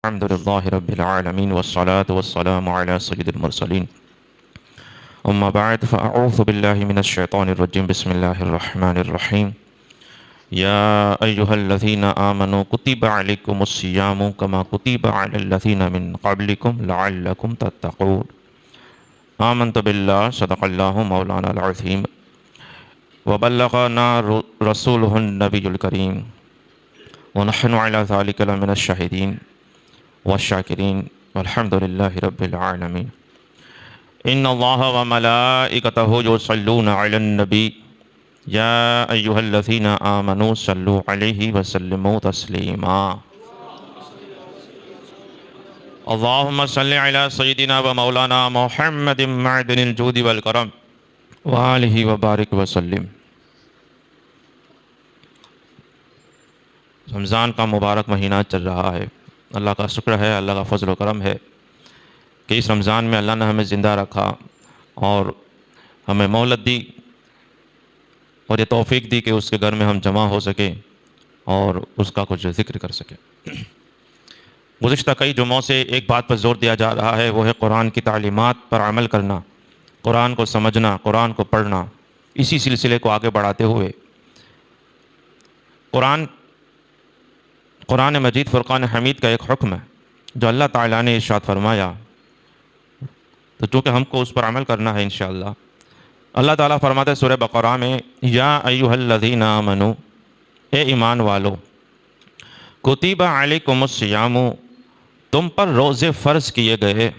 الحمد لله رب العالمين والصلاة والسلام على سيد المرسلين أما بعد فأعوذ بالله من الشيطان الرجيم بسم الله الرحمن الرحيم يا أيها الذين آمنوا كتب عليكم الصيام كما كتب على الذين من قبلكم لعلكم تتقون آمنت بالله صدق الله مولانا العظيم وبلغنا رسوله النبي الكريم ونحن على ذلك لمن الشاهدين والشاكرين والحمد لله رب العالمين إن الله وملائكته يصلون على النبي يا أيها الذين آمنوا صلوا عليه وسلموا تسليما اللهم صل على سيدنا ومولانا محمد معدن الجود والكرم وآله وبارك وسلم۔ رمضان کا مبارک مہینہ چل رہا ہے۔ اللہ کا شکر ہے، اللہ کا فضل و کرم ہے کہ اس رمضان میں اللہ نے ہمیں زندہ رکھا اور ہمیں مہلت دی اور یہ توفیق دی کہ اس کے گھر میں ہم جمع ہو سکیں اور اس کا کچھ ذکر کر سکیں۔ گزشتہ کئی جمعوں سے ایک بات پر زور دیا جا رہا ہے، وہ ہے قرآن کی تعلیمات پر عمل کرنا، قرآن کو سمجھنا، قرآن کو پڑھنا۔ اسی سلسلے کو آگے بڑھاتے ہوئے قرآن مجید فرقان حمید کا ایک حکم ہے جو اللہ تعالیٰ نے ارشاد فرمایا، تو چونکہ ہم کو اس پر عمل کرنا ہے انشاءاللہ۔ اللہ تعالیٰ فرماتے ہیں سورہ بقرہ میں، یا ایھا الذین آمنوا، اے ایمان والو، کتب علیکم الصیام، تم پر روزے فرض کیے گئے،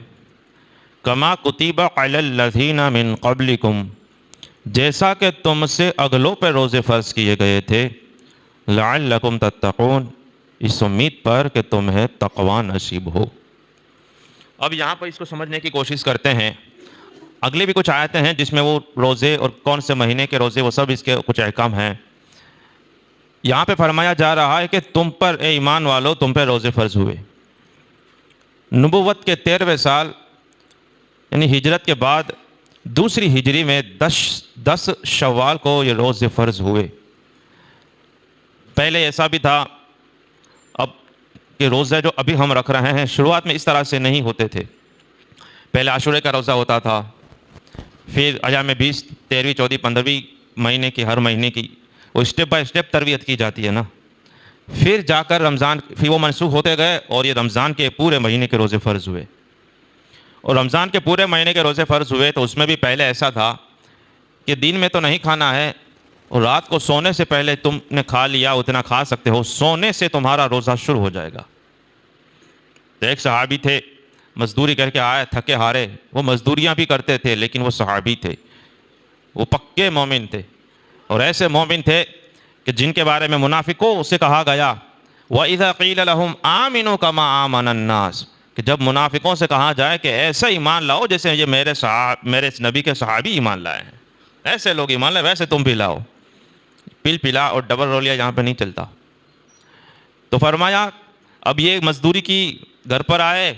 کما کتب علی الذین من قبلکم، جیسا کہ تم سے اگلوں پہ روزے فرض کیے گئے تھے، لعلکم تتقون، اس امید پر کہ تمہیں تقوی نصیب ہو۔ اب یہاں پر اس کو سمجھنے کی کوشش کرتے ہیں۔ اگلے بھی کچھ آیتیں ہیں جس میں وہ روزے اور کون سے مہینے کے روزے، وہ سب اس کے کچھ احکام ہیں۔ یہاں پہ فرمایا جا رہا ہے کہ تم پر، اے ایمان والو، تم پہ روزے فرض ہوئے۔ نبوت کے 13ویں سال یعنی ہجرت کے بعد دوسری ہجری میں 10 شوال کو یہ روزے فرض ہوئے۔ پہلے ایسا بھی تھا اب کہ روزے جو ابھی ہم رکھ رہے ہیں شروعات میں اس طرح سے نہیں ہوتے تھے۔ پہلے عاشورے کا روزہ ہوتا تھا، پھر ایام 20، 13ویں، 14، 15ویں مہینے کی، ہر مہینے کی وہ اسٹیپ بائی اسٹیپ تربیت کی جاتی ہے نا۔ پھر جا کر رمضان، پھر وہ منسوخ ہوتے گئے اور یہ رمضان کے پورے مہینے کے روزے فرض ہوئے۔ اور رمضان کے پورے مہینے کے روزے فرض ہوئے تو اس میں بھی پہلے ایسا تھا کہ دن میں تو نہیں کھانا ہے، اور رات کو سونے سے پہلے تم نے کھا لیا اتنا کھا سکتے ہو، سونے سے تمہارا روزہ شروع ہو جائے گا۔ تو ایک صحابی تھے، مزدوری کر کے آئے تھکے ہارے، وہ مزدوریاں بھی کرتے تھے لیکن وہ صحابی تھے، وہ پکے مومن تھے، اور ایسے مومن تھے کہ جن کے بارے میں منافقوں سے کہا گیا، وَإِذَا قِيلَ لَهُمْ آمِنُوا كَمَا آمَنَ النَّاسِ، کہ جب منافقوں سے کہا جائے کہ ایسا ایمان لاؤ جیسے یہ میرے نبی کے صحابی ایمان لائے ہیں، ایسے لوگ ایمان لائے ویسے تم بھی لاؤ۔ پلا اور ڈبل رولیا یہاں پہ نہیں چلتا۔ تو فرمایا اب یہ مزدوری کی گھر پر آئے،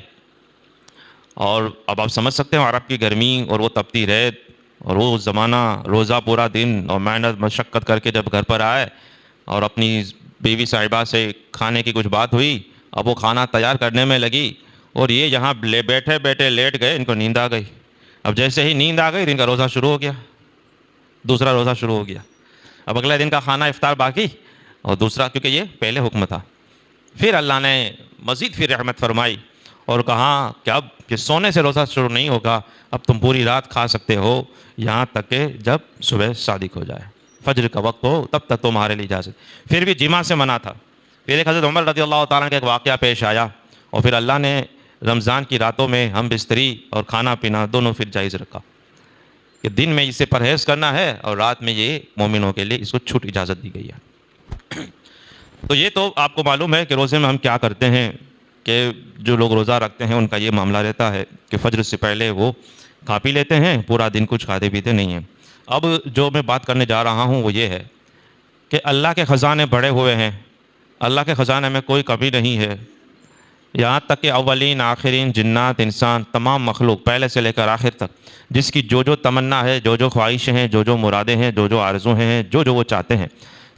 اور اب آپ سمجھ سکتے ہیں عرب کی گرمی اور وہ تپتی ریت اور وہ زمانہ، روزہ پورا دن اور محنت مشقت کر کے جب گھر پر آئے اور اپنی بیوی صاحبہ سے کھانے کی کچھ بات ہوئی، اب وہ کھانا تیار کرنے میں لگی اور یہ یہاں بیٹھے بیٹھے لیٹ گئے، ان کو نیند آ گئی۔ اب جیسے ہی نیند آ گئی ان کا روزہ شروع ہو گیا، دوسرا روزہ شروع ہو گیا۔ اب اگلے دن کا کھانا افطار باقی اور دوسرا، کیونکہ یہ پہلے حکم تھا۔ پھر اللہ نے مزید پھر رحمت فرمائی اور کہا کہ اب کہ سونے سے روزہ شروع نہیں ہوگا، اب تم پوری رات کھا سکتے ہو یہاں تک کہ جب صبح صادق ہو جائے، فجر کا وقت ہو، تب تک تمہارے لیے اجازت۔ پھر بھی جمع سے منع تھا۔ پھر ایک حضرت عمر رضی اللہ تعالیٰ کا ایک واقعہ پیش آیا، اور پھر اللہ نے رمضان کی راتوں میں ہم بستری اور کھانا پینا دونوں پھر جائز رکھا کہ دن میں اسے پرہیز کرنا ہے اور رات میں یہ مومنوں کے لیے اس کو چھوٹ اجازت دی گئی ہے۔ تو یہ تو آپ کو معلوم ہے کہ روزے میں ہم کیا کرتے ہیں، کہ جو لوگ روزہ رکھتے ہیں ان کا یہ معاملہ رہتا ہے کہ فجر سے پہلے وہ کھا پی لیتے ہیں، پورا دن کچھ کھاتے پیتے نہیں ہیں۔ اب جو میں بات کرنے جا رہا ہوں وہ یہ ہے کہ اللہ کے خزانے بڑے ہوئے ہیں، اللہ کے خزانے میں کوئی کمی نہیں ہے۔ یہاں تک کہ اولین، آخرین، جنات، انسان، تمام مخلوق پہلے سے لے کر آخر تک جس کی جو تمنا ہے، جو خواہشیں ہیں، جو مرادیں ہیں، جو آرزو ہیں، جو وہ چاہتے ہیں،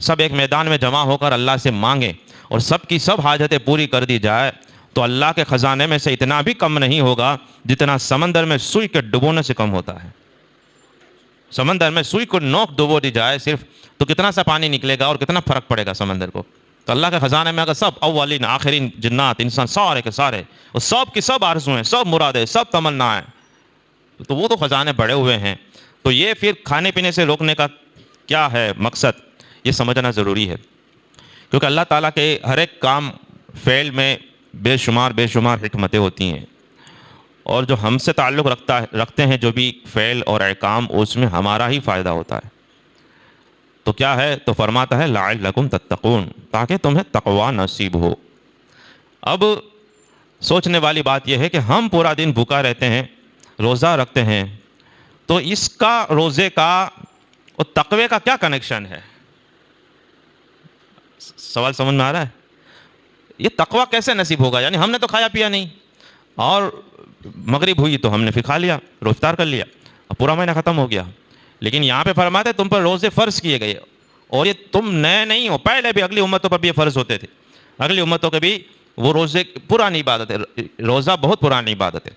سب ایک میدان میں جمع ہو کر اللہ سے مانگیں اور سب کی سب حاجتیں پوری کر دی جائے، تو اللہ کے خزانے میں سے اتنا بھی کم نہیں ہوگا جتنا سمندر میں سوئی کے ڈبونے سے کم ہوتا ہے. سمندر میں سوئی کو نوک ڈبو دی جائے صرف, تو کتنا سا پانی نکلے گا اور کتنا فرق پڑے گا سمندر کو. تو اللہ کے خزانے میں اگر سب اولین آخرین جنات انسان سارے کے سارے, اور سب کی سب آرزویں, سب مرادیں, سب تمنائیں, تو وہ تو خزانے بڑے ہوئے ہیں. تو یہ پھر کھانے پینے سے روکنے کا کیا ہے مقصد, یہ سمجھنا ضروری ہے. کیونکہ اللہ تعالیٰ کے ہر ایک کام فعل میں بے شمار حکمتیں ہوتی ہیں, اور جو ہم سے تعلق رکھتے ہیں جو بھی فعل اور احکام, اس میں ہمارا ہی فائدہ ہوتا ہے. تو کیا ہے, تو فرماتا ہے لعلکم تتقون, تاکہ تمہیں تقوی نصیب ہو. اب سوچنے والی بات یہ ہے کہ ہم پورا دن بھوکا رہتے ہیں, روزہ رکھتے ہیں, تو اس کا روزے کا اور تقوی کا کیا کنیکشن ہے؟ سوال سمجھ میں آ رہا ہے؟ یہ تقوی کیسے نصیب ہوگا؟ یعنی ہم نے تو کھایا پیا نہیں, اور مغرب ہوئی تو ہم نے پھر کھا لیا, افطار کر لیا, اب پورا مہینہ ختم ہو گیا. لیکن یہاں پہ فرماتے تم پر روزے فرض کیے گئے, اور یہ تم نئے نہیں ہو, پہلے بھی اگلی امتوں پر بھی یہ فرض ہوتے تھے. اگلی امتوں کے بھی وہ روزے پرانی عبادت ہے, روزہ بہت پرانی عبادت ہے,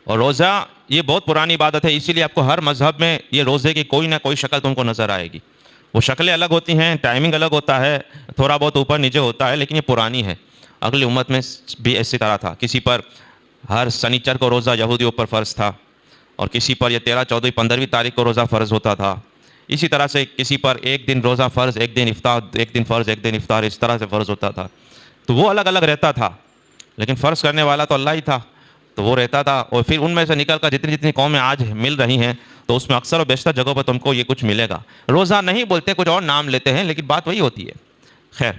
اور روزہ یہ بہت پرانی عبادت ہے. اسی لیے آپ کو ہر مذہب میں یہ روزے کی کوئی نہ کوئی شکل تم کو نظر آئے گی. وہ شکلیں الگ ہوتی ہیں, ٹائمنگ الگ ہوتا ہے, تھوڑا بہت اوپر نیچے ہوتا ہے, لیکن یہ پرانی ہے. اگلی امت میں بھی اسی طرح تھا, کسی پر ہر سنیچر کو روزہ یہودیوں پر فرض تھا, اور کسی پر یہ 13, 14, 15 تاریخ کو روزہ فرض ہوتا تھا. اسی طرح سے کسی پر ایک دن روزہ فرض, ایک دن افطار, ایک دن فرض, ایک دن افطار, اس طرح سے فرض ہوتا تھا. تو وہ الگ الگ رہتا تھا, لیکن فرض کرنے والا تو اللہ ہی تھا, تو وہ رہتا تھا. اور پھر ان میں سے نکل کر جتنی قومیں آج مل رہی ہیں, تو اس میں اکثر و بیشتر جگہوں پر تم کو یہ کچھ ملے گا. روزہ نہیں بولتے, کچھ اور نام لیتے ہیں, لیکن بات وہی ہوتی ہے. خیر,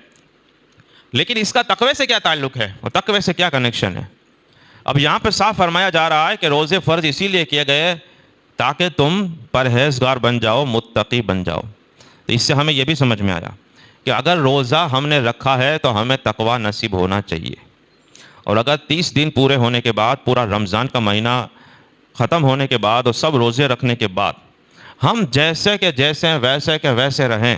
لیکن اس کا تقوی سے کیا تعلق ہے اور تقوی سے کیا کنیکشن ہے؟ اب یہاں پہ صاف فرمایا جا رہا ہے کہ روزے فرض اسی لیے کیے گئے تاکہ تم پرہیزگار بن جاؤ, متقی بن جاؤ. تو اس سے ہمیں یہ بھی سمجھ میں آیا کہ اگر روزہ ہم نے رکھا ہے تو ہمیں تقوی نصیب ہونا چاہیے. اور اگر 30 دن پورے ہونے کے بعد, پورا رمضان کا مہینہ ختم ہونے کے بعد اور سب روزے رکھنے کے بعد ہم جیسے کہ جیسے, ویسے کہ ویسے رہیں,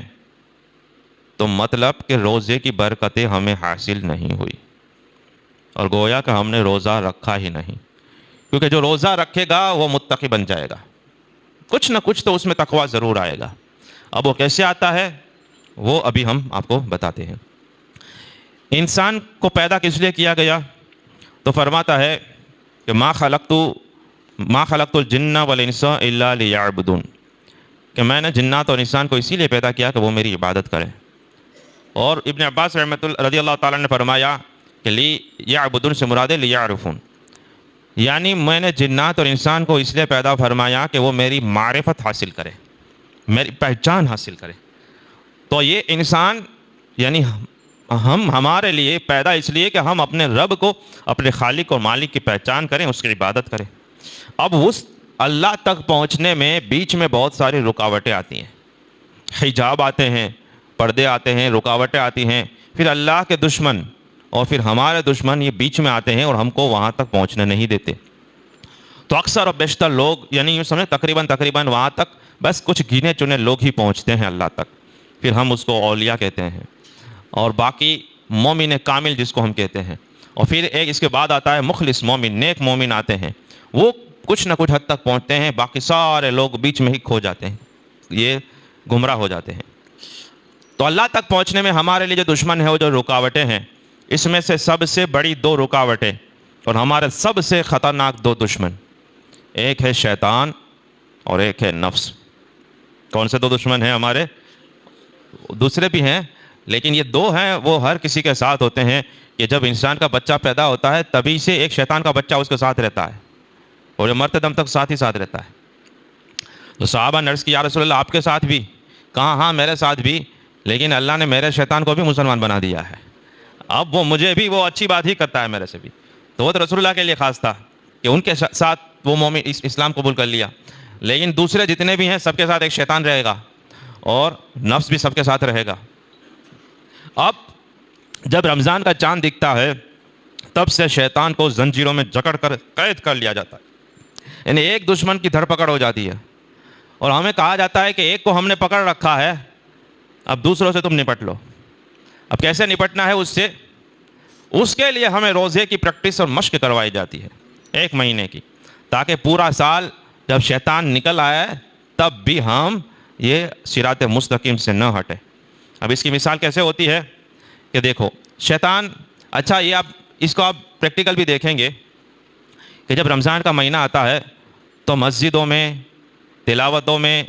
تو مطلب کہ روزے کی برکتیں ہمیں حاصل نہیں ہوئی, اور گویا کہ ہم نے روزہ رکھا ہی نہیں. کیونکہ جو روزہ رکھے گا وہ متقی بن جائے گا, کچھ نہ کچھ تو اس میں تقوی ضرور آئے گا. اب وہ کیسے آتا ہے وہ ابھی ہم آپ کو بتاتے ہیں. انسان کو پیدا کس لیے کیا گیا؟ تو فرماتا ہے کہ ما خلقت الجن والانس الا لیعبدون, کہ میں نے جنات اور انسان کو اسی لیے پیدا کیا کہ وہ میری عبادت کریں. اور ابن عباس رضی اللہ تعالیٰ نے فرمایا کہ لیعبدون سے مراد ہے لیعرفون, یعنی میں نے جنات اور انسان کو اس لیے پیدا فرمایا کہ وہ میری معرفت حاصل کرے, میری پہچان حاصل کرے. تو یہ انسان یعنی ہمارے لیے پیدا اس لیے کہ ہم اپنے رب کو, اپنے خالق اور مالک کی پہچان کریں, اس کی عبادت کریں. اب اس اللہ تک پہنچنے میں بیچ میں بہت ساری رکاوٹیں آتی ہیں, حجاب آتے ہیں, پردے آتے ہیں, رکاوٹیں آتی ہیں. پھر اللہ کے دشمن اور پھر ہمارے دشمن یہ بیچ میں آتے ہیں اور ہم کو وہاں تک پہنچنے نہیں دیتے. تو اکثر اور بیشتر لوگ یعنی یوں سمجھیں تقریباً وہاں تک بس کچھ گنے چنے لوگ ہی پہنچتے ہیں اللہ تک. پھر ہم اس کو اولیاء کہتے ہیں, اور باقی مومن کامل جس کو ہم کہتے ہیں. اور پھر ایک اس کے بعد آتا ہے مخلص مومن, نیک مومن آتے ہیں, وہ کچھ نہ کچھ حد تک پہنچتے ہیں, باقی سارے لوگ بیچ میں ہی کھو جاتے ہیں, یہ گمراہ ہو جاتے ہیں. تو اللہ تک پہنچنے میں ہمارے لیے جو دشمن ہے, وہ جو رکاوٹیں ہیں, اس میں سے سب سے بڑی 2 رکاوٹیں اور ہمارے سب سے خطرناک 2 دشمن, ایک ہے شیطان اور ایک ہے نفس. کون سے 2 دشمن ہیں ہمارے؟ دوسرے بھی ہیں, لیکن یہ 2 ہیں, وہ ہر کسی کے ساتھ ہوتے ہیں. کہ جب انسان کا بچہ پیدا ہوتا ہے تبھی سے ایک شیطان کا بچہ اس کے ساتھ رہتا ہے, اور یہ مرتے دم تک ساتھ ہی ساتھ رہتا ہے. تو صحابہ نے عرض کی یا رسول اللہ آپ کے ساتھ بھی؟ کہا ہاں میرے ساتھ بھی, لیکن اللہ نے میرے شیطان کو بھی مسلمان بنا دیا ہے, اب وہ مجھے بھی وہ اچھی بات ہی کرتا ہے میرے سے بھی. تو وہ تو رسول اللہ کے لیے خاص تھا کہ ان کے ساتھ وہ مومن اسلام قبول کر لیا, لیکن دوسرے جتنے بھی ہیں سب کے ساتھ ایک شیطان رہے گا, اور نفس بھی سب کے ساتھ رہے گا. اب جب رمضان کا چاند دکھتا ہے تب سے شیطان کو زنجیروں میں جکڑ کر قید کر لیا جاتا ہے, یعنی ایک دشمن کی دھر پکڑ ہو جاتی ہے, اور ہمیں کہا جاتا ہے کہ ایک کو ہم نے پکڑ رکھا ہے, اب دوسروں سے تم نپٹ لو. اب کیسے نپٹنا ہے اس سے؟ اس کے لیے ہمیں روزے کی پریکٹس اور مشق کروائی جاتی ہے 1 مہینے کی، تاکہ پورا سال جب شیطان نکل آئے تب بھی ہم یہ صراط مستقیم سے نہ ہٹے۔ اب اس کی مثال کیسے ہوتی ہے کہ دیکھو شیطان، اچھا یہ اس کو آپ پریکٹیکل بھی دیکھیں گے کہ جب رمضان کا مہینہ آتا ہے تو مسجدوں میں، تلاوتوں میں،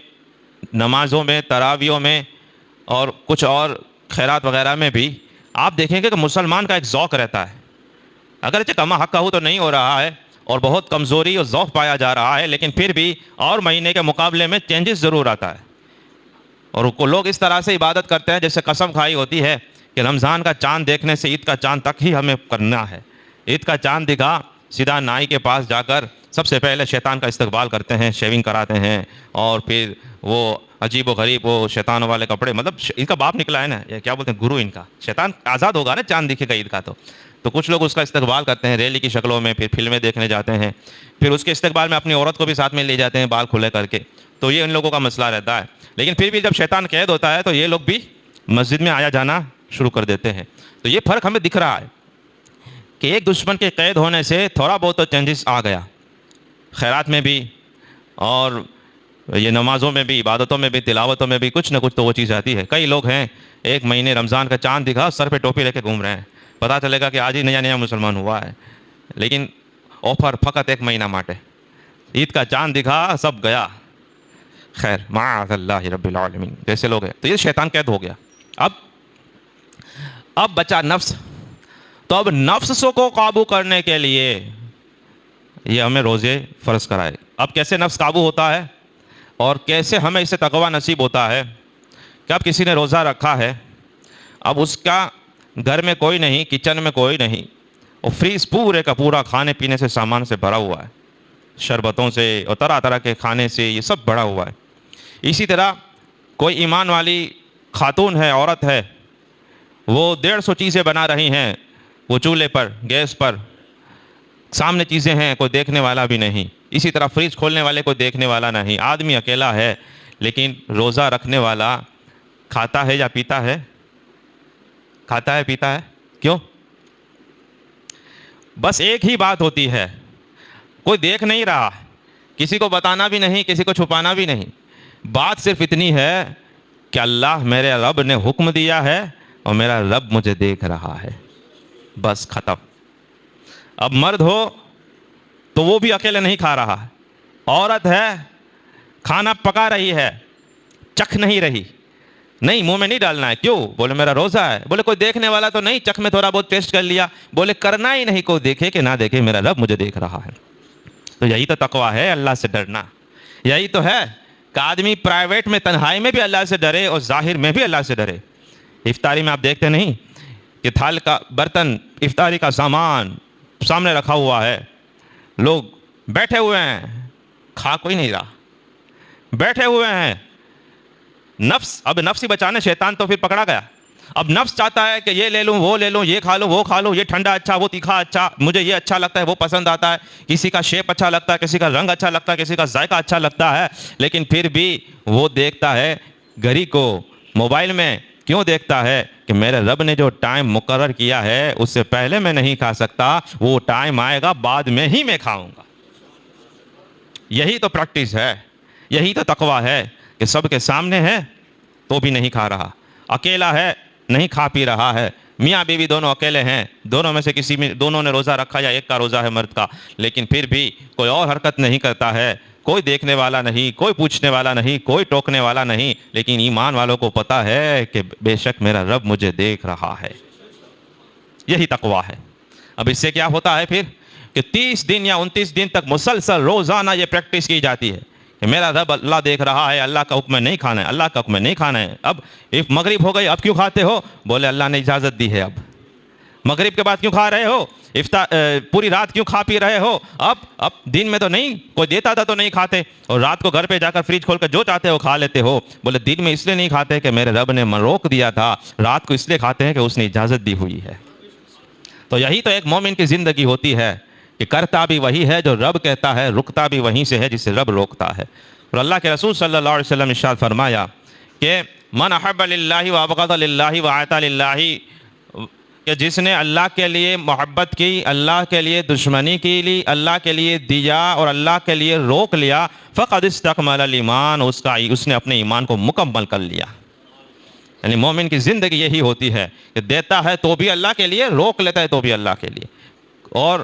نمازوں میں، تراویحوں میں اور کچھ اور خیرات وغیرہ میں بھی آپ دیکھیں گے کہ مسلمان کا ایک ذوق رہتا ہے، اگرچہ کما حق تو نہیں ہو رہا ہے اور بہت کمزوری اور ذوق پایا جا رہا ہے، لیکن پھر بھی اور مہینے کے مقابلے میں چینجز ضرور آتا ہے، اور لوگ اس طرح سے عبادت کرتے ہیں جیسے قسم کھائی ہوتی ہے کہ رمضان کا چاند دیکھنے سے عید کا چاند تک ہی ہمیں کرنا ہے۔ عید کا چاند دکھا، سیدھا نائی کے پاس جا کر سب سے پہلے شیطان کا استقبال کرتے ہیں، شیونگ کراتے ہیں، اور پھر وہ عجیب و غریب وہ شیطانوں والے کپڑے، مطلب ان کا باپ نکلا ہے نا، یا کیا بولتے ہیں گرو ان کا، شیطان آزاد ہوگا نا چاند دکھے گا عید کا تو کچھ لوگ اس کا استقبال کرتے ہیں ریلی کی شکلوں میں، پھر فلمیں دیکھنے جاتے ہیں، پھر اس کے استقبال میں اپنی عورت کو بھی ساتھ میں لے جاتے ہیں بال کھلے کر کے، تو یہ ان لوگوں کا مسئلہ رہتا ہے۔ لیکن پھر بھی جب شیطان قید ہوتا ہے تو یہ لوگ بھی مسجد میں آیا جانا شروع کر دیتے ہیں۔ تو یہ فرق ہمیں دکھ رہا ہے کہ ایک دشمن کے قید ہونے سے تھوڑا بہت تو چینجز آ گیا، خیرات میں بھی اور یہ نمازوں میں بھی، عبادتوں میں بھی، تلاوتوں میں بھی کچھ نہ کچھ تو وہ چیز آتی ہے۔ کئی لوگ ہیں 1 مہینے رمضان کا چاند دکھا سر پہ ٹوپی لے کے گھوم رہے ہیں، پتہ چلے گا کہ آج ہی نیا مسلمان ہوا ہے، لیکن آفر فقط 1 مہینہ ماٹے، عید کا چاند دکھا سب گیا، خیر معاذ اللہ رب العالمین جیسے لوگ ہیں۔ تو یہ شیطان قید ہو گیا۔ اب بچا نفس، تو اب نفس کو قابو کرنے کے لیے یہ ہمیں روزے فرض کرائے۔ اب کیسے نفس قابو ہوتا ہے اور کیسے ہمیں اس سے تقویٰ نصیب ہوتا ہے کہ اب کسی نے روزہ رکھا ہے، اب اس کا گھر میں کوئی نہیں، کچن میں کوئی نہیں، اور فریز پورے کا پورا کھانے پینے سے سامان سے بھرا ہوا ہے، شربتوں سے اور طرح طرح کے کھانے سے، یہ سب بھرا ہوا ہے۔ اسی طرح کوئی ایمان والی خاتون ہے، عورت ہے، وہ 150 چیزیں بنا رہی ہیں وہ چولہے پر، گیس پر، سامنے چیزیں ہیں، کوئی دیکھنے والا بھی نہیں۔ اسی طرح فریج کھولنے والے کوئی دیکھنے والا نہیں، آدمی اکیلا ہے، لیکن روزہ رکھنے والا کھاتا ہے یا پیتا ہے؟ کھاتا ہے پیتا ہے، کیوں؟ بس ایک ہی بات ہوتی ہے، کوئی دیکھ نہیں رہا، کسی کو بتانا بھی نہیں، کسی کو چھپانا بھی نہیں، بات صرف اتنی ہے کہ اللہ میرے رب نے حکم دیا ہے اور میرا رب مجھے دیکھ رہا ہے، بس ختم۔ اب مرد ہو تو وہ بھی اکیلے نہیں کھا رہا، عورت ہے کھانا پکا رہی ہے، چکھ نہیں رہی، نہیں منہ میں نہیں ڈالنا ہے، کیوں؟ بولے میرا روزہ ہے، بولے کوئی دیکھنے والا تو نہیں، چکھ میں تھوڑا بہت ٹیسٹ کر لیا، بولے کرنا ہی نہیں، کوئی دیکھے کہ نہ دیکھے میرا رب مجھے دیکھ رہا ہے۔ تو یہی تو تقویٰ ہے، اللہ سے ڈرنا، یہی تو ہے کہ آدمی پرائیویٹ میں تنہائی میں بھی اللہ سے ڈرے اور ظاہر میں بھی اللہ سے ڈرے۔ افطاری میں آپ دیکھتے نہیں کہ تھال کا برتن، افطاری کا سامان سامنے رکھا ہوا ہے، لوگ بیٹھے ہوئے ہیں، کھا کوئی نہیں رہا، بیٹھے ہوئے ہیں۔ اب نفس ہی بچانے، شیطان تو پھر پکڑا گیا۔ اب نفس چاہتا ہے کہ یہ لے لوں، وہ لے لوں، یہ کھا لوں، وہ کھا لوں، یہ ٹھنڈا اچھا، وہ تیکھا اچھا، مجھے یہ اچھا لگتا ہے، وہ پسند آتا ہے، کسی کا شیپ اچھا لگتا ہے، کسی کا رنگ اچھا لگتا ہے، کسی کا ذائقہ اچھا لگتا ہے، لیکن پھر بھی وہ دیکھتا ہے گھڑی کو، موبائل میں، کیوں دیکھتا ہے کہ میرے رب نے جو ٹائم مقرر کیا ہے اس سے پہلے میں نہیں کھا سکتا، وہ ٹائم آئے گا بعد میں ہی میں کھاؤں گا۔ یہی تو پریکٹس ہے، یہی تو تقویٰ ہے کہ سب کے سامنے ہے تو بھی نہیں کھا رہا، اکیلا ہے نہیں کھا پی رہا ہے، میاں بیوی دونوں اکیلے ہیں، دونوں میں سے کسی میں دونوں نے روزہ رکھا یا ایک کا روزہ ہے مرد کا، لیکن پھر بھی کوئی اور حرکت نہیں کرتا ہے، کوئی دیکھنے والا نہیں، کوئی پوچھنے والا نہیں، کوئی ٹوکنے والا نہیں، لیکن ایمان والوں کو پتہ ہے کہ بے شک میرا رب مجھے دیکھ رہا ہے۔ یہی تقویٰ ہے۔ اب اس سے کیا ہوتا ہے پھر کہ 30 دن یا 29 دن تک مسلسل روزانہ یہ پریکٹس کی جاتی ہے کہ میرا رب اللہ دیکھ رہا ہے، اللہ کا حکم نہیں کھانا ہے، اللہ کا حکم نہیں کھانا ہے۔ اب مغرب ہو گئی، اب کیوں کھاتے ہو؟ بولے اللہ نے اجازت دی ہے۔ اب مغرب کے بعد کیوں کھا رہے ہو؟ پوری رات کیوں کھا پی رہے ہو؟ اب دن میں تو نہیں، کوئی دیتا تھا تو نہیں کھاتے، اور رات کو گھر پہ جا کر فریج کھول کر جو چاہتے ہو کھا لیتے ہو۔ بولے دن میں اس لیے نہیں کھاتے کہ میرے رب نے روک دیا تھا، رات کو اس لیے کھاتے ہیں کہ اس نے اجازت دی ہوئی ہے۔ تو یہی تو ایک مومن کی زندگی ہوتی ہے کہ کرتا بھی وہی ہے جو رب کہتا ہے، رکتا بھی وہیں سے ہے جسے رب روکتا ہے۔ اور اللہ کے رسول صلی اللہ علیہ وسلم ارشاد فرمایا کہ من احب للہ وابغض للہ وعطا للہ کہ جس نے اللہ کے لیے محبت کی، اللہ کے لیے دشمنی کی لی، اللہ کے لیے دیا اور اللہ کے لیے روک لیا، فقد استکمل الایمان، اس نے اپنے ایمان کو مکمل کر لیا۔ یعنی مومن کی زندگی یہی ہوتی ہے کہ دیتا ہے تو بھی اللہ کے لیے، روک لیتا ہے تو بھی اللہ کے لیے، اور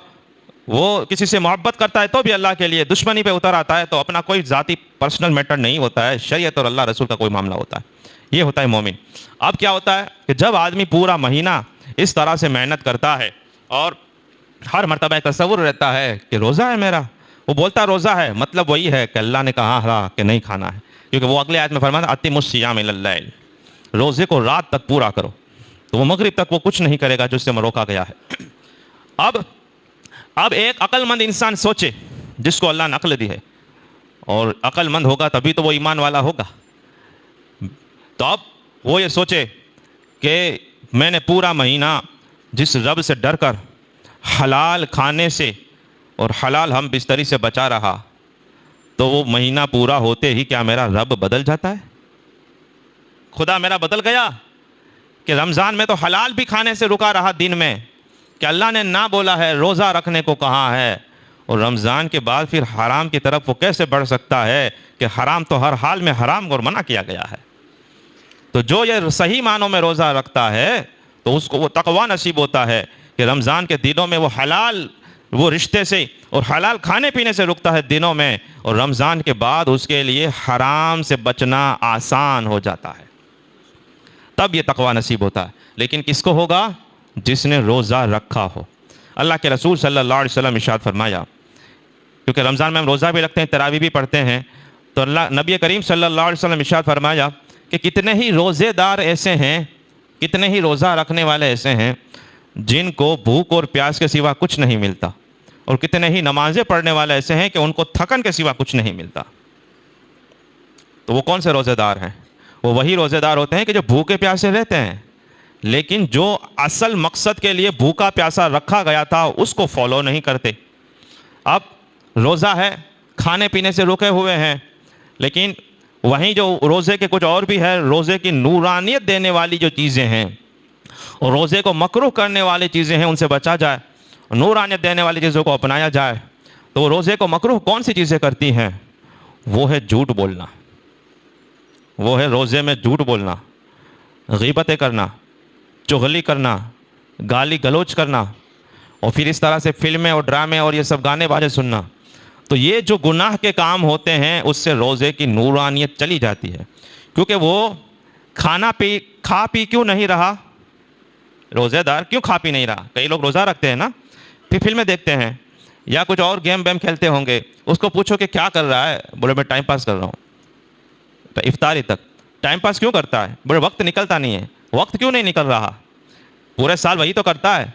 وہ کسی سے محبت کرتا ہے تو بھی اللہ کے لیے، دشمنی پہ اتر آتا ہے تو اپنا کوئی ذاتی پرسنل میٹر نہیں ہوتا ہے، شریعت اور اللہ رسول کا کوئی معاملہ ہوتا ہے۔ یہ ہوتا ہے مومن۔ اب کیا ہوتا ہے کہ جب آدمی پورا مہینہ اس طرح سے محنت کرتا ہے اور ہر مرتبہ ایک تصور رہتا ہے کہ روزہ ہے میرا، وہ بولتا روزہ ہے، مطلب وہی ہے کہ اللہ نے کہا تھا کہ نہیں کھانا ہے، کیونکہ وہ اگلے آیت میں فرماتا اتموا الصیام الی اللیل، روزے کو رات تک پورا کرو، تو وہ مغرب تک وہ کچھ نہیں کرے گا جو اس سے روکا گیا ہے۔ اب ایک عقل مند انسان سوچے، جس کو اللہ نے عقل دی ہے، اور عقل مند ہوگا تبھی تو وہ ایمان والا ہوگا، تو اب وہ یہ سوچے کہ میں نے پورا مہینہ جس رب سے ڈر کر حلال کھانے سے اور حلال ہم بستری سے بچا رہا، تو وہ مہینہ پورا ہوتے ہی کیا میرا رب بدل جاتا ہے؟ خدا میرا بدل گیا کہ رمضان میں تو حلال بھی کھانے سے رکا رہا دن میں، کہ اللہ نے نہ بولا ہے، روزہ رکھنے کو کہا ہے، اور رمضان کے بعد پھر حرام کی طرف وہ کیسے بڑھ سکتا ہے کہ حرام تو ہر حال میں حرام اور منع کیا گیا ہے۔ تو جو یہ صحیح معنوں میں روزہ رکھتا ہے تو اس کو وہ تقویٰ نصیب ہوتا ہے کہ رمضان کے دنوں میں وہ حلال، وہ رشتے سے اور حلال کھانے پینے سے رکتا ہے دنوں میں، اور رمضان کے بعد اس کے لیے حرام سے بچنا آسان ہو جاتا ہے، تب یہ تقویٰ نصیب ہوتا ہے۔ لیکن کس کو ہوگا؟ جس نے روزہ رکھا ہو۔ اللہ کے رسول صلی اللہ علیہ وسلم ارشاد فرمایا، کیونکہ رمضان میں ہم روزہ بھی رکھتے ہیں، تراویح بھی پڑھتے ہیں، تو نبی کریم صلی اللہ علیہ وسلم ارشاد فرمایا کہ کتنے ہی روزے دار ایسے ہیں، کتنے ہی روزہ رکھنے والے ایسے ہیں جن کو بھوک اور پیاس کے سوا کچھ نہیں ملتا، اور کتنے ہی نمازیں پڑھنے والے ایسے ہیں کہ ان کو تھکن کے سوا کچھ نہیں ملتا۔ تو وہ کون سے روزے دار ہیں؟ وہ وہی روزے دار ہوتے ہیں کہ جو بھوکے پیاسے رہتے ہیں، لیکن جو اصل مقصد کے لیے بھوکا پیاسا رکھا گیا تھا اس کو فالو نہیں کرتے۔ اب روزہ ہے، کھانے پینے سے رکے ہوئے ہیں، لیکن وہیں جو روزے کے کچھ اور بھی ہے، روزے کی نورانیت دینے والی جو چیزیں ہیں اور روزے کو مکروہ کرنے والی چیزیں ہیں ان سے بچا جائے، نورانیت دینے والی چیزوں کو اپنایا جائے۔ تو روزے کو مکروہ کون سی چیزیں کرتی ہیں؟ وہ ہے جھوٹ بولنا، وہ ہے روزے میں جھوٹ بولنا، غیبتیں کرنا، چغلی کرنا، گالی گلوچ کرنا، اور پھر اس طرح سے فلمیں اور ڈرامے اور یہ سب گانے باجے سننا۔ تو یہ جو گناہ کے کام ہوتے ہیں اس سے روزے کی نورانیت چلی جاتی ہے، کیونکہ وہ کھا پی کیوں نہیں رہا؟ روزے دار کیوں کھا پی نہیں رہا؟ کئی لوگ روزہ رکھتے ہیں نا، پھر فلمیں دیکھتے ہیں یا کچھ اور گیم ویم کھیلتے ہوں گے، اس کو پوچھو کہ کیا کر رہا ہے، بولے میں ٹائم پاس کر رہا ہوں۔ تو افطاری تک ٹائم پاس کیوں کرتا ہے؟ بولے وقت نکلتا نہیں ہے۔ وقت کیوں نہیں نکل رہا؟ پورے سال وہی تو کرتا ہے،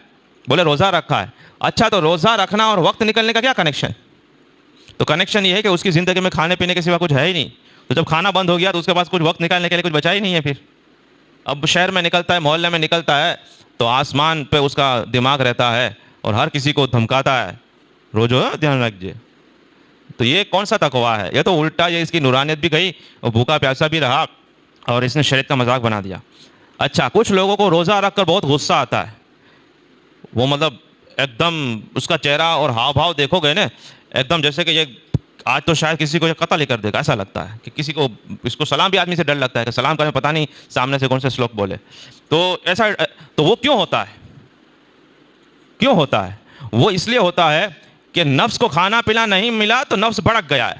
بولے روزہ رکھا ہے۔ اچھا، تو روزہ رکھنا اور وقت نکلنے کا کیا کنیکشن؟ تو کنیکشن یہ ہے کہ اس کی زندگی میں کھانے پینے کے سوا کچھ ہے ہی نہیں، تو جب کھانا بند ہو گیا تو اس کے پاس کچھ وقت نکالنے کے لیے کچھ بچا ہی نہیں ہے۔ پھر اب شہر میں نکلتا ہے، محلے میں نکلتا ہے، تو آسمان پہ اس کا دماغ رہتا ہے اور ہر کسی کو دھمکاتا ہے، روزو دھیان رکھجیے۔ تو یہ کون سا تقویٰ ہے؟ یہ تو الٹا، یہ اس کی نورانیت بھی گئی اور بھوکا پیاسا بھی رہا، اور اس نے شریعت کا مذاق بنا دیا۔ اچھا، کچھ لوگوں کو روزہ رکھ کر بہت غصہ آتا ہے، وہ مطلب ایک دم اس کا چہرہ اور ہاؤ بھاؤ دیکھو گے نا، ایک دم جیسے کہ یہ آج تو شاید کسی کو یہ قتل ہی کر دے گا، ایسا لگتا ہے کہ کسی کو، اس کو سلام بھی آدمی سے ڈر لگتا ہے کہ سلام کرنے پتہ نہیں سامنے سے کون سے شلوک بولے۔ تو ایسا، تو وہ کیوں ہوتا ہے؟ کیوں ہوتا ہے؟ وہ اس لیے ہوتا ہے کہ نفس کو کھانا پینا نہیں ملا تو نفس بھڑک گیا ہے،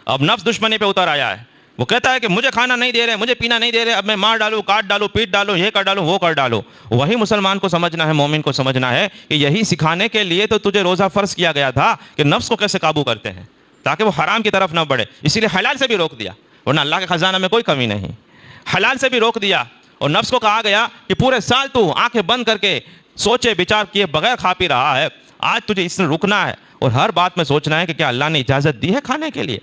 اب نفس دشمنی پہ اتر آیا ہے، وہ کہتا ہے کہ مجھے کھانا نہیں دے رہے، مجھے پینا نہیں دے رہے، اب میں مار ڈالوں، کاٹ ڈالوں، پیٹ ڈالوں، یہ کر ڈالوں، وہ کر ڈالوں۔ وہی مسلمان کو سمجھنا ہے، مومن کو سمجھنا ہے کہ یہی سکھانے کے لیے تو تجھے روزہ فرض کیا گیا تھا کہ نفس کو کیسے قابو کرتے ہیں تاکہ وہ حرام کی طرف نہ بڑھے۔ اسی لیے حلال سے بھی روک دیا، ورنہ اللہ کے خزانہ میں کوئی کمی نہیں، حلال سے بھی روک دیا، اور نفس کو کہا گیا کہ پورے سال تو آنکھیں بند کر کے سوچے بچار کیے بغیر کھا پی رہا ہے، آج تجھے اس میں رکنا ہے اور ہر بات میں سوچنا ہے کہ کیا اللہ نے اجازت دی ہے کھانے کے لیے،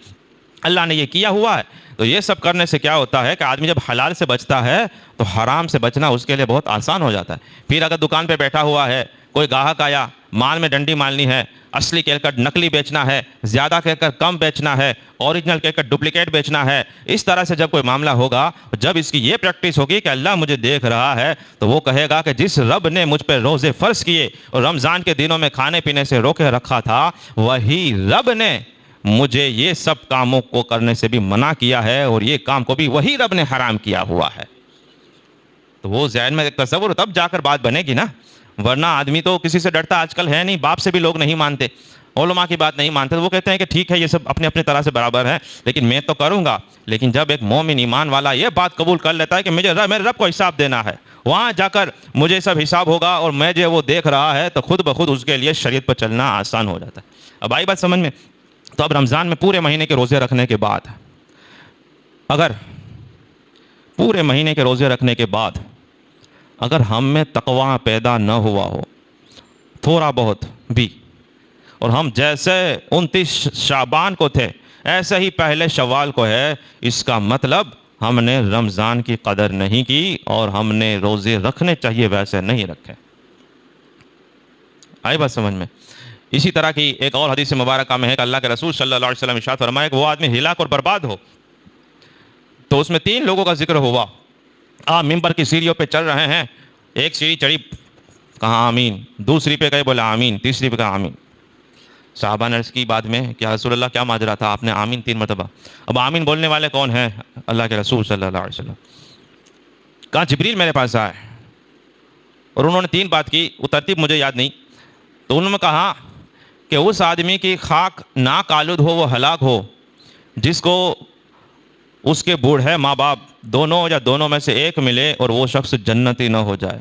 اللہ نے یہ کیا ہوا ہے۔ تو یہ سب کرنے سے کیا ہوتا ہے کہ آدمی جب حلال سے بچتا ہے تو حرام سے بچنا اس کے لیے بہت آسان ہو جاتا ہے۔ پھر اگر دکان پہ بیٹھا ہوا ہے، کوئی گاہک آیا، مال میں ڈنڈی مالنی ہے، اصلی کہہ کر نقلی بیچنا ہے، زیادہ کہہ کر کم بیچنا ہے، اوریجنل کہہ کر ڈپلیکیٹ بیچنا ہے، اس طرح سے جب کوئی معاملہ ہوگا، جب اس کی یہ پریکٹس ہوگی کہ اللہ مجھے دیکھ رہا ہے، تو وہ کہے گا کہ جس رب نے مجھ پہ روزے فرض کیے اور رمضان کے دنوں میں کھانے پینے سے روکے رکھا تھا، وہی رب نے مجھے یہ سب کاموں کو کرنے سے بھی منع کیا ہے، اور یہ کام کو بھی وہی رب نے حرام کیا ہوا ہے۔ تو وہ ذہن میں ایک تصور، تب جا کر بات بنے گی نا، ورنہ آدمی تو کسی سے ڈرتا آج کل ہے نہیں، باپ سے بھی لوگ نہیں مانتے، علماء کی بات نہیں مانتے، تو وہ کہتے ہیں کہ ٹھیک ہے یہ سب اپنے اپنے طرح سے برابر ہیں، لیکن میں تو کروں گا۔ لیکن جب ایک مومن ایمان والا یہ بات قبول کر لیتا ہے کہ مجھے میرے رب کو حساب دینا ہے، وہاں جا کر مجھے سب حساب ہوگا اور میں جو وہ دیکھ رہا ہے، تو خود بخود اس کے لیے شریعت پر چلنا آسان ہو جاتا ہے۔ اب آئی بات سمجھ میں؟ تو اب رمضان میں پورے مہینے کے روزے رکھنے کے بعد، اگر پورے مہینے کے روزے رکھنے کے بعد اگر ہم میں تقوی پیدا نہ ہوا ہو تھوڑا بہت بھی، اور ہم جیسے 29 شعبان کو تھے ایسے ہی پہلے شوال کو ہے، اس کا مطلب ہم نے رمضان کی قدر نہیں کی اور ہم نے روزے رکھنے چاہیے ویسے نہیں رکھے۔ آئی بات سمجھ میں؟ اسی طرح کی ایک اور حدیث مبارکہ میں ہے کہ اللہ کے رسول صلی اللہ علیہ وسلم ارشاد فرمایا کہ وہ آدمی ہلاک اور برباد ہو، تو اس میں 3 لوگوں کا ذکر ہوا۔ آپ ممبر کی سیڑھیوں پہ چل رہے ہیں، ایک سیڑھی چڑھی کہا آمین، دوسری پہ گئے بولا آمین، تیسری پہ کہا آمین۔ صحابہ نے عرض کی بعد میں کہ رسول اللہ کیا ماجرا تھا، آپ نے آمین 3 مرتبہ؟ اب آمین بولنے والے کون ہیں؟ اللہ کے رسول صلی اللہ علیہ وسلم۔ کہا جبریل میرے پاس آئے اور انہوں نے 3 بات کی، وہ ترتیب مجھے یاد نہیں، تو انہوں نے کہا کہ اس آدمی کی خاک ناک آلود ہو، وہ ہلاک ہو، جس کو اس کے بوڑھے ماں باپ دونوں یا دونوں میں سے ایک ملے اور وہ شخص جنتی نہ ہو جائے،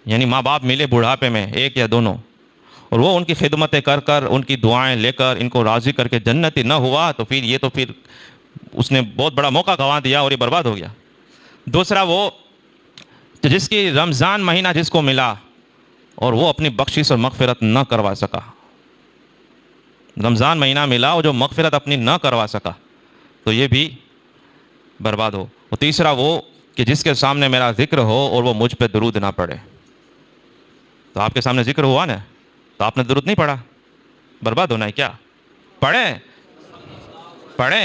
یعنی ماں باپ ملے بڑھاپے میں ایک یا دونوں، اور وہ ان کی خدمتیں کر کر ان کی دعائیں لے کر ان کو راضی کر کے جنتی نہ ہوا، تو پھر یہ تو پھر اس نے بہت بڑا موقع گنوا دیا اور یہ برباد ہو گیا۔ دوسرا وہ جس کی رمضان مہینہ جس کو ملا اور وہ اپنی بخشش اور مغفرت نہ کروا سکا، رمضان مہینہ ملا اور جو مغفرت اپنی نہ کروا سکا، تو یہ بھی برباد ہو۔ اور تیسرا وہ کہ جس کے سامنے میرا ذکر ہو اور وہ مجھ پہ درود نہ پڑھے۔ تو آپ کے سامنے ذکر ہوا نا، تو آپ نے درود نہیں پڑھا، برباد ہونا ہے کیا؟ پڑھیں،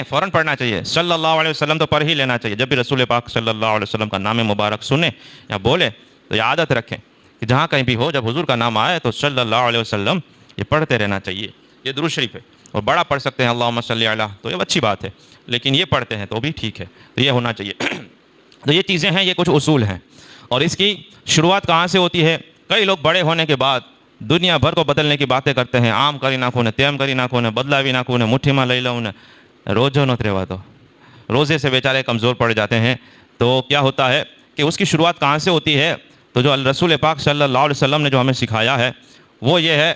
فوراً پڑھنا چاہیے، صلی اللہ علیہ وسلم تو پڑھ ہی لینا چاہیے۔ جب بھی رسول پاک صلی اللہ علیہ وسلم کا نام مبارک سنیں یا بولے تو یہ عادت رکھیں کہ جہاں کہیں بھی ہو جب حضور کا نام آئے تو صلی اللہ علیہ وسلم یہ پڑھتے رہنا چاہیے۔ یہ درود شریف ہے، اور بڑا پڑھ سکتے ہیں اللہم صلی علی، تو یہ اچھی بات ہے، لیکن یہ پڑھتے ہیں تو بھی ٹھیک ہے، تو یہ ہونا چاہیے۔ تو یہ چیزیں ہیں، یہ کچھ اصول ہیں، اور اس کی شروعات کہاں سے ہوتی ہے؟ کئی لوگ بڑے ہونے کے بعد دنیا بھر کو بدلنے کی باتیں کرتے ہیں، عام کری نہ کونے، تیم کری نہ کونے، بدلاوی نہ کونے، مٹھی میں لے لو، روزو نت رہوا، تو روزے سے بیچارے کمزور پڑ جاتے ہیں۔ تو کیا ہوتا ہے کہ اس کی شروعات کہاں سے ہوتی ہے؟ تو جو رسول پاک صلی اللہ علیہ وسلم نے جو ہمیں سکھایا ہے وہ یہ ہے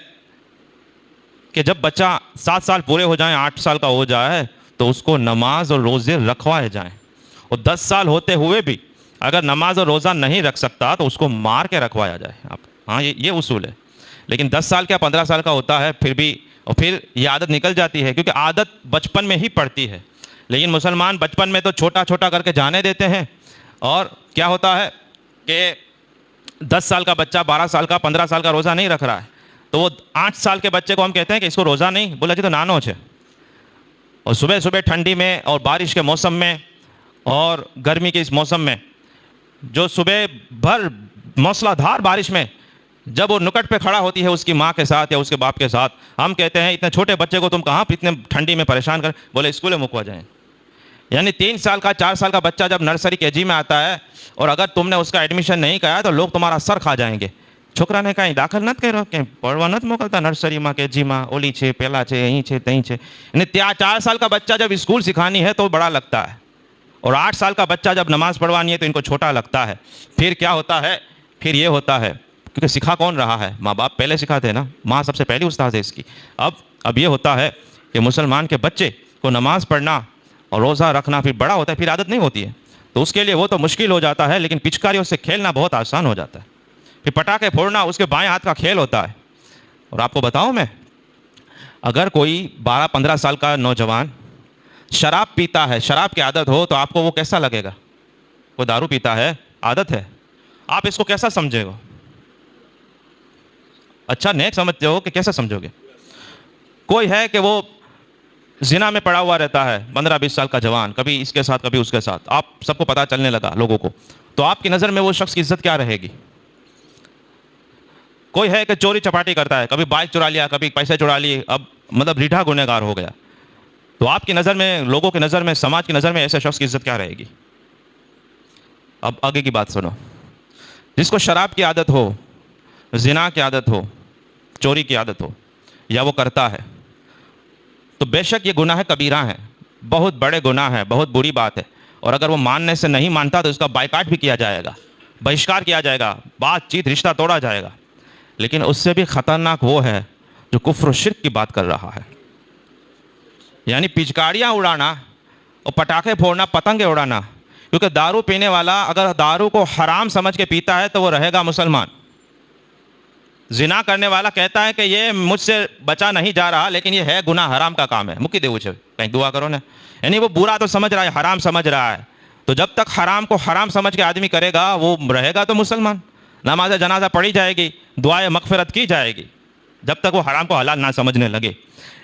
کہ جب بچہ 7 سال پورے ہو جائیں، 8 سال کا ہو جائے، تو اس کو نماز اور روزے رکھوائے جائیں، اور 10 سال ہوتے ہوئے بھی اگر نماز اور روزہ نہیں رکھ سکتا تو اس کو مار کے رکھوایا جائے۔ ہاں یہ اصول ہے، لیکن 10 سال کیا 15 سال کا ہوتا ہے پھر بھی، اور پھر یہ عادت نکل جاتی ہے، کیونکہ عادت بچپن میں ہی پڑتی ہے، لیکن مسلمان بچپن میں تو چھوٹا چھوٹا کر کے جانے دیتے ہیں، اور کیا ہوتا ہے کہ 10 سال کا بچہ 12 سال کا 15 سال کا روزہ نہیں رکھ رہا ہے، تو وہ 8 سال کے بچے کو ہم کہتے ہیں کہ اس کو روزہ نہیں، بولا جی تو نانو ہے، اور صبح صبح ٹھنڈی میں اور بارش کے موسم میں اور گرمی کے اس موسم میں جو صبح بھر موسلا دھار بارش میں جب وہ نکٹ پہ کھڑا ہوتی ہے اس کی ماں کے ساتھ یا اس کے باپ کے ساتھ، ہم کہتے ہیں اتنے چھوٹے بچے کو تم کہاں اتنے ٹھنڈی میں پریشان کر، بولے اسکولے مکوا جائیں۔ یعنی 3 سال کا 4 سال کا بچہ جب نرسری KG میں آتا ہے اور اگر تم نے اس کا ایڈمیشن نہیں کرایا تو لوگ تمہارا سر کھا جائیں گے۔ چھوکرا نے کہیں داخل نت کرو، کہیں پڑھوا نت موکلتا نرسری میں KG میں، اولی چھے پہلا چھے یہیں چھے تہیں چھے۔ یعنی 4 سال کا بچہ جب اسکول سکھانی ہے تو بڑا لگتا ہے، اور 8 سال کا بچہ جب نماز پڑھوانی ہے تو ان کو چھوٹا لگتا ہے۔ پھر کیا ہوتا ہے؟ پھر یہ ہوتا ہے کیونکہ سکھا کون رہا ہے؟ ماں باپ پہلے سکھاتے ہیں نا، ماں سب سے پہلی استاد ہے اس کی۔ اب یہ ہوتا ہے کہ مسلمان کے بچے کو نماز پڑھنا اور روزہ رکھنا پھر بڑا ہوتا ہے، پھر عادت نہیں ہوتی ہے، تو اس کے لیے وہ تو مشکل ہو جاتا ہے، لیکن پچکاریوں سے کھیلنا بہت آسان ہو جاتا ہے۔ پھر پٹاخے پھوڑنا اس کے بائیں ہاتھ کا کھیل ہوتا ہے۔ اور آپ کو بتاؤں میں، اگر کوئی 12-15 سال کا نوجوان شراب پیتا ہے، شراب کی عادت ہو، تو آپ کو وہ کیسا لگے گا؟ کوئی دارو پیتا ہے، عادت ہے، آپ اس کو کیسا سمجھے گا؟ اچھا نیک سمجھتے ہو کہ کیسا سمجھو گے؟ کوئی ہے کہ وہ زنا میں پڑا ہوا رہتا ہے 15-20 سال کا جوان، کبھی اس کے ساتھ کبھی اس کے ساتھ، آپ سب کو پتہ چلنے لگا لوگوں کو، تو آپ کی نظر میں وہ شخص کی عزت کیا رہے گی؟ کوئی ہے کہ چوری چپاٹی کرتا ہے، کبھی بائک چرا لیا، کبھی پیسے چرا لیے، اب مطلب ریٹھا گنہگار ہو گیا، تو آپ کی نظر میں، لوگوں کی نظر میں، سماج کی نظر میں ایسے شخص کی عزت کیا رہے گی؟ اب آگے کی بات سنو. جس کو شراب کی عادت ہو، زنا کی عادت ہو، چوری کی عادت ہو، یا وہ کرتا ہے، تو بے شک یہ گناہ کبیرہ ہیں، بہت بڑے گناہ ہیں، بہت بری بات ہے. اور اگر وہ ماننے سے نہیں مانتا تو اس کا بائیکاٹ بھی کیا جائے گا، بہشکار کیا جائے گا، بات چیت رشتہ توڑا جائے گا. لیکن اس سے بھی خطرناک وہ ہے جو کفر و شرک کی بات کر رہا ہے. یعنی پچکاریاں اڑانا اور پٹاخے پھوڑنا، پتنگیں اڑانا. کیونکہ دارو پینے والا اگر دارو کو حرام سمجھ کے پیتا ہے تو وہ رہے گا مسلمان. زنا کرنے والا کہتا ہے کہ یہ مجھ سے بچا نہیں جا رہا، لیکن یہ ہے گناہ، حرام کا کام ہے، مکی دے اچھے کہیں دعا کرو نا. یعنی وہ برا تو سمجھ رہا ہے، حرام سمجھ رہا ہے. تو جب تک حرام کو حرام سمجھ کے آدمی کرے گا وہ رہے گا تو مسلمان. نماز جنازہ پڑھی جائے گی، دعائے مغفرت کی جائے گی، جب تک وہ حرام کو حلال نہ سمجھنے لگے.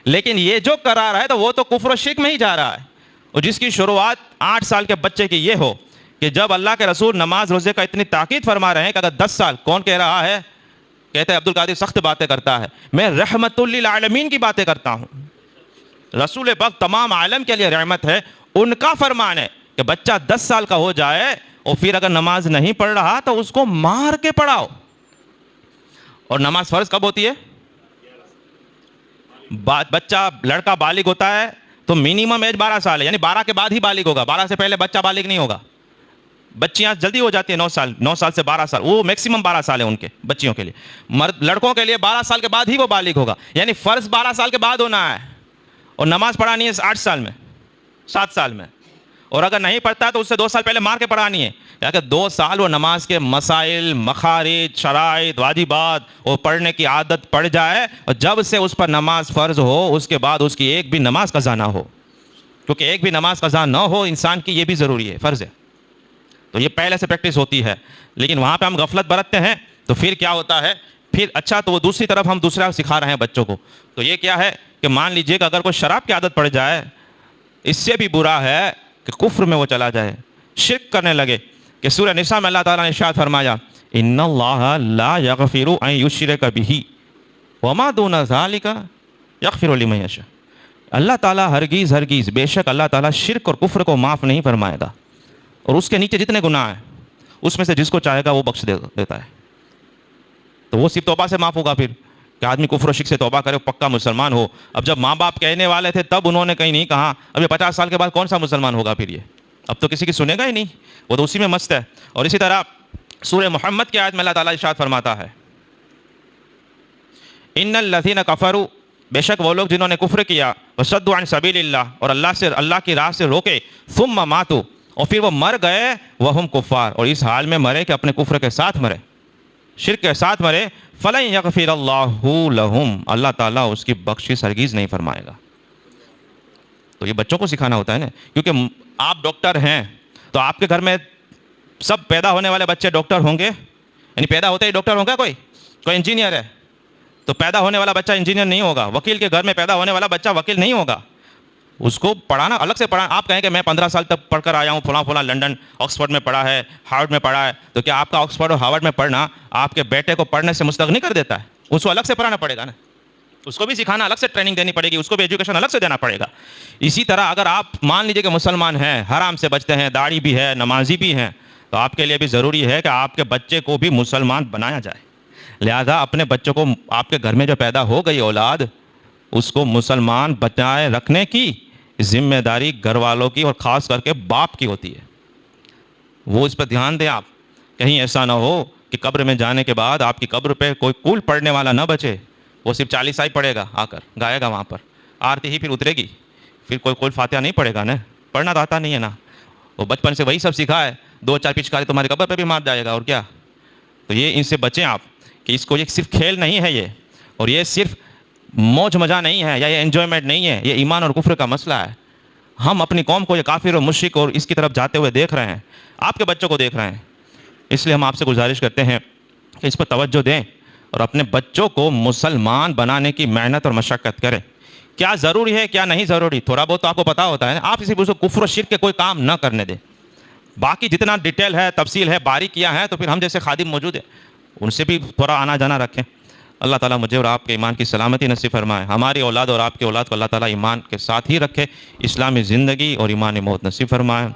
لیکن یہ جو کرا رہا ہے تو وہ تو کفر و شرک میں ہی جا رہا ہے. اور جس کی شروعات 8 سال کے بچے کی یہ ہو کہ جب اللہ کے رسول نماز روزے کا اتنی تاکید فرما رہے ہیں کہ اگر 10 سال، کون کہہ رہا ہے؟ کہتے ہیں عبدالقادر سخت باتیں کرتا ہے، میں رحمت للعالمین کی باتیں کرتا ہوں. رسول پاک تمام عالم کے لیے رحمت ہے. ان کا فرمان ہے کہ بچہ 10 سال کا ہو جائے اور پھر اگر نماز نہیں پڑھ رہا تو اس کو مار کے پڑھاؤ. اور نماز فرض کب ہوتی ہے؟ بچہ لڑکا بالغ ہوتا ہے تو منیمم ایج 12 سال ہے، یعنی 12 کے بعد ہی بالغ ہوگا، 12 سے پہلے بچہ بالغ نہیں ہوگا. بچیاں جلدی ہو جاتی ہیں 9 سال سے 12 سال، وہ میکسیمم 12 سال ہے ان کے بچیوں کے لیے. لڑکوں کے لیے 12 سال کے بعد ہی وہ بالغ ہوگا. یعنی فرض 12 سال کے بعد ہونا ہے، اور نماز پڑھانی ہے 8 سال میں، 7 سال میں. اور اگر نہیں پڑھتا تو اس سے 2 سال پہلے مار کے پڑھانی ہے، کہ 2 سال وہ نماز کے مسائل، مخارج، شرائط، واجبات وہ پڑھنے کی عادت پڑ جائے. اور جب سے اس پر نماز فرض ہو اس کے بعد اس کی ایک بھی نماز قضا نہ ہو. کیونکہ ایک بھی نماز قضا نہ ہو انسان کی، یہ بھی ضروری ہے، فرض ہے. تو یہ پہلے سے پریکٹس ہوتی ہے. لیکن وہاں پہ ہم غفلت برتتے ہیں تو پھر کیا ہوتا ہے؟ پھر اچھا تو وہ دوسری طرف ہم دوسرا سکھا رہے ہیں بچوں کو. تو یہ کیا ہے کہ مان لیجئے کہ اگر کوئی شراب کی عادت پڑ جائے، اس سے بھی برا ہے کہ کفر میں وہ چلا جائے، شرک کرنے لگے. کہ سورہ نساء میں اللہ تعالیٰ نے ارشاد فرمایا، ان اللہ لا یغفر ان یشرک بہ وما دون ذلک یغفر لمن یشاء. اللہ تعالیٰ ہرگیز ہرگیز، بے شک اللہ تعالیٰ شرک اور کفر کو معاف نہیں فرمائے گا، اور اس کے نیچے جتنے گناہ ہیں اس میں سے جس کو چاہے گا وہ بخش دیتا ہے. تو وہ صرف توبہ سے معاف ہوگا. پھر کہ آدمی کفر و شرک سے توبہ کرے، پکا مسلمان ہو. اب جب ماں باپ کہنے والے تھے تب انہوں نے کہیں نہیں کہا. اب یہ 50 سال کے بعد کون سا مسلمان ہوگا پھر؟ یہ اب تو کسی کی سنے گا ہی نہیں، وہ تو اسی میں مست ہے. اور اسی طرح سورہ محمد کی آیت میں اللہ تعالیٰ ارشاد فرماتا ہے، ان الذین کفروا، بے شک وہ لوگ جنہوں نے کفر کیا، وصدوا عن سبیل اللہ، اور اللہ کی راہ سے روکے، ثم ماتوا، اور پھر وہ مر گئے، وہم کفار، اور اس حال میں مرے کہ اپنے کفر کے ساتھ مرے، شرک کے ساتھ مرے، فلن یغفر اللہ لہم، اللہ تعالیٰ اس کی بخشش ہرگیز نہیں فرمائے گا. تو یہ بچوں کو سکھانا ہوتا ہے نا. کیونکہ آپ ڈاکٹر ہیں تو آپ کے گھر میں سب پیدا ہونے والے بچے ڈاکٹر ہوں گے؟ یعنی پیدا ہوتے ہی ڈاکٹر ہوگا؟ کوئی انجینئر ہے تو پیدا ہونے والا بچہ انجینئر نہیں ہوگا. وکیل کے گھر میں پیدا ہونے والا بچہ وکیل نہیں ہوگا. اس کو پڑھانا الگ سے پڑھانا. آپ کہیں کہ میں 15 سال تک پڑھ کر آیا ہوں، فلاں لنڈن آکسفورڈ میں پڑھا ہے، ہارورڈ میں پڑھا ہے، تو کیا آپ کا آکسفورڈ اور ہارورڈ میں پڑھنا آپ کے بیٹے کو پڑھنے سے مستغنی کر دیتا ہے؟ اس کو الگ سے پڑھانا پڑے گا نا، اس کو بھی سکھانا، الگ سے ٹریننگ دینی پڑے گی، اس کو بھی ایجوکیشن الگ سے دینا پڑے گا. اسی طرح اگر آپ مان لیجئے کہ مسلمان ہیں، حرام سے بچتے ہیں، داڑھی بھی ہے، نمازی بھی ہیں، تو آپ کے لیے بھی ضروری ہے کہ آپ کے بچے کو بھی مسلمان بنایا جائے. لہذا اپنے بچوں کو، آپ کے گھر میں جو پیدا ہو گئی اولاد، اس کو مسلمان بچائے رکھنے کی ذمہ داری گھر والوں کی، اور خاص کر کے باپ کی ہوتی ہے. وہ اس پر دھیان دیں آپ. کہیں ایسا نہ ہو کہ قبر میں جانے کے بعد آپ کی قبر پہ کوئی کول پڑھنے والا نہ بچے. وہ صرف 40 ہی پڑھے گا، آ کر گائے گا وہاں پر، آرتی ہی پھر اترے گی، پھر کوئی فاتحہ نہیں پڑھے گا نا. پڑھنا تو آتا نہیں ہے نا. وہ بچپن سے وہی سب سیکھا ہے، 2-4 پچکاری تمہاری قبر پہ بھی مار جائے گا، اور کیا. تو یہ ان سے بچیں آپ کہ اس کو یہ صرف کھیل نہیں ہے یہ، اور یہ صرف موج مزہ نہیں ہے، یا یہ انجوائمنٹ نہیں ہے، یہ ایمان اور کفر کا مسئلہ ہے. ہم اپنی قوم کو یہ کافر اور مشرک اور اس کی طرف جاتے ہوئے دیکھ رہے ہیں، آپ کے بچوں کو دیکھ رہے ہیں. اس لیے ہم آپ سے گزارش کرتے ہیں کہ اس پر توجہ دیں. اور اپنے بچوں کو مسلمان بنانے کی محنت اور مشقت کریں. کیا ضروری ہے کیا نہیں ضروری تھوڑا بہت تو آپ کو پتہ ہوتا ہے نا. آپ اس کو کفر و شرک کے کوئی کام نہ کرنے دیں. باقی جتنا ڈیٹیل ہے تفصیل ہے باریکیاں ہیں تو پھر ہم جیسے خادم موجود ہیں ان سے بھی تھوڑا آنا جانا رکھیں. اللہ تعالیٰ مجھے اور آپ کے ایمان کی سلامتی نصیب فرمائے. ہماری اولاد اور آپ کی اولاد کو اللہ تعالیٰ ایمان کے ساتھ ہی رکھے. اسلامی زندگی اور ایمان موت نصیب فرمائے.